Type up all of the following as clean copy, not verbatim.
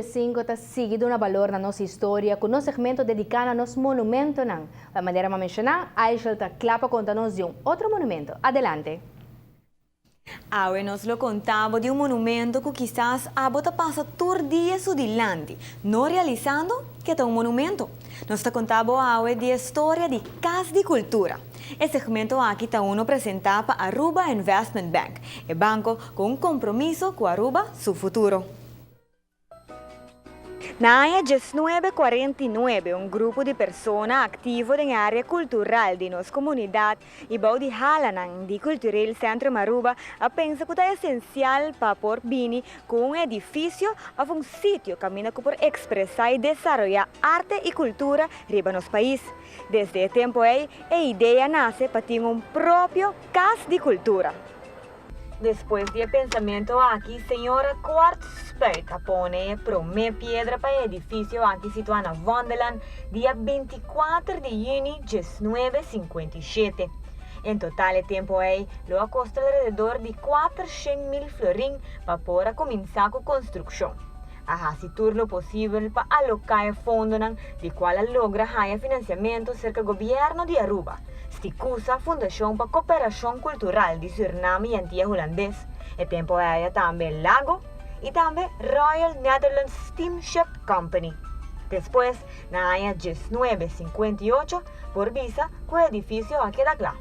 2025 está seguido una valor na nossa história com um segmento dedicado a nosso monumento. Da maneira a mencionar, Aishel está clapa conta-nos de outro monumento. Adelante. Ahora nos lo contaba de un monumento que quizás abota pasa todo día su dilante, no realizando que está un monumento. Nos está contando ahora de historia de Casa de Cultura. El segmento aquí está uno presentado para Aruba Investment Bank, el banco con un compromiso con Aruba su futuro. Na área 1949, un grupo de personas activo en la área cultural de nuestra comunidad y Baudi Halanan de Cultural Centro Maruba a pensa que es esencial para por bini con un edificio o un sitio camina por expresar y desarrollar arte y cultura riba nos país. Desde el tiempo ahí, la idea nace para tener un propio Casa de Cultura. Después del pensamiento aquí, señora Quartzberg pone promé piedra para el edificio aquí situado en Wonderland, día 24 de junio de 1957. En total, el tiempo ahí lo ha costado alrededor de 400.000 florins para poder comenzar con construcción. Así turno posible para alocar el fondo de cual logra financiamiento cerca del gobierno de Aruba. Sticusa Fundación para Cooperación Cultural de Suriname y Antillas Holandés. El tiempo hay también Lago y también Royal Netherlands Steamship Company. Después, en la año 1958, por visa, el edificio queda claro.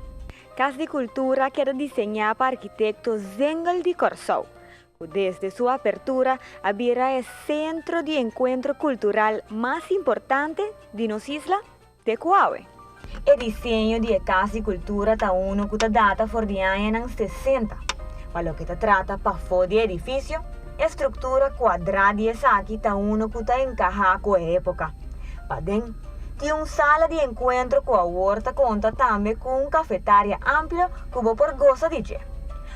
Casa de Cultura queda diseñada por arquitecto Zengel de Corsou. Desde su apertura, abrirá el centro de encuentro cultural más importante de nuestra isla de Cuahue. El diseño de Casa de Cultura está uno que data for de años 60. Para lo que se trata para fora de edificio, estructura cuadrada de aquí está uno que está encajada con la época. Para dentro, tiene una sala de encuentro con la huerta conta también con una cafetaria amplia que por goza de ella.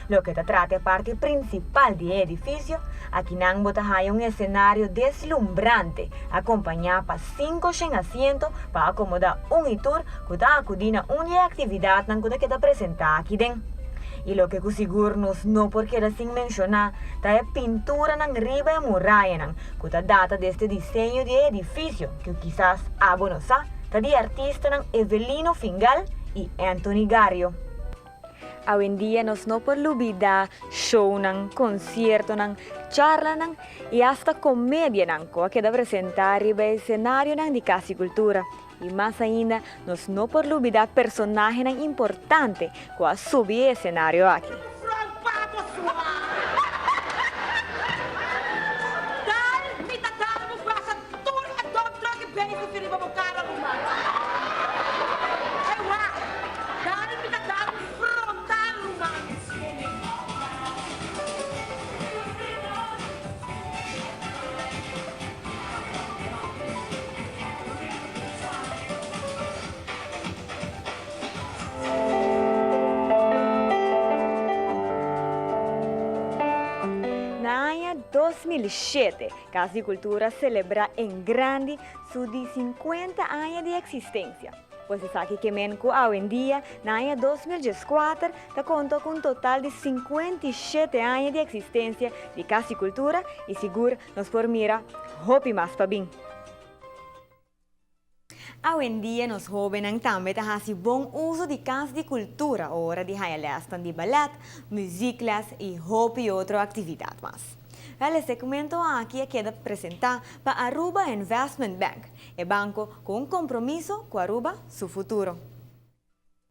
Lo que se trata de parte principal del edificio, aquí hay un escenario deslumbrante, acompañado por 5 asientos para acomodar un tour que está acudiendo a una actividad que está presentada aquí dentro. Y lo que seguro no porque sin mencionar, es pintura en arriba de muralla, que data de este diseño de edificio, que quizás no sabe, de artistas Evelino Fingal y Anthony Gario. Hoy en día nos no por olvidar show, concierto, charla y hasta comedia que da presentar arriba el escenario de Casa de Cultura. Y más ainda, nos no por olvidar personajes importantes que subir el escenario aquí. En el año 2007, Casa de Cultura celebra en grande sus 50 años de existencia. Pues se sabe que Menco hoy en día, en el año 2004, contó con un total de 57 años de existencia de Casa de Cultura y seguro nos por mira, hopi más para bien. Hoy en día, los jóvenes también hacen buen uso de Casa de Cultura, ahora de lestan de ballet, musiclas y hopi otra actividad más. El segmento aquí queda presentado para Aruba Investment Bank, el banco con un compromiso con Aruba su futuro.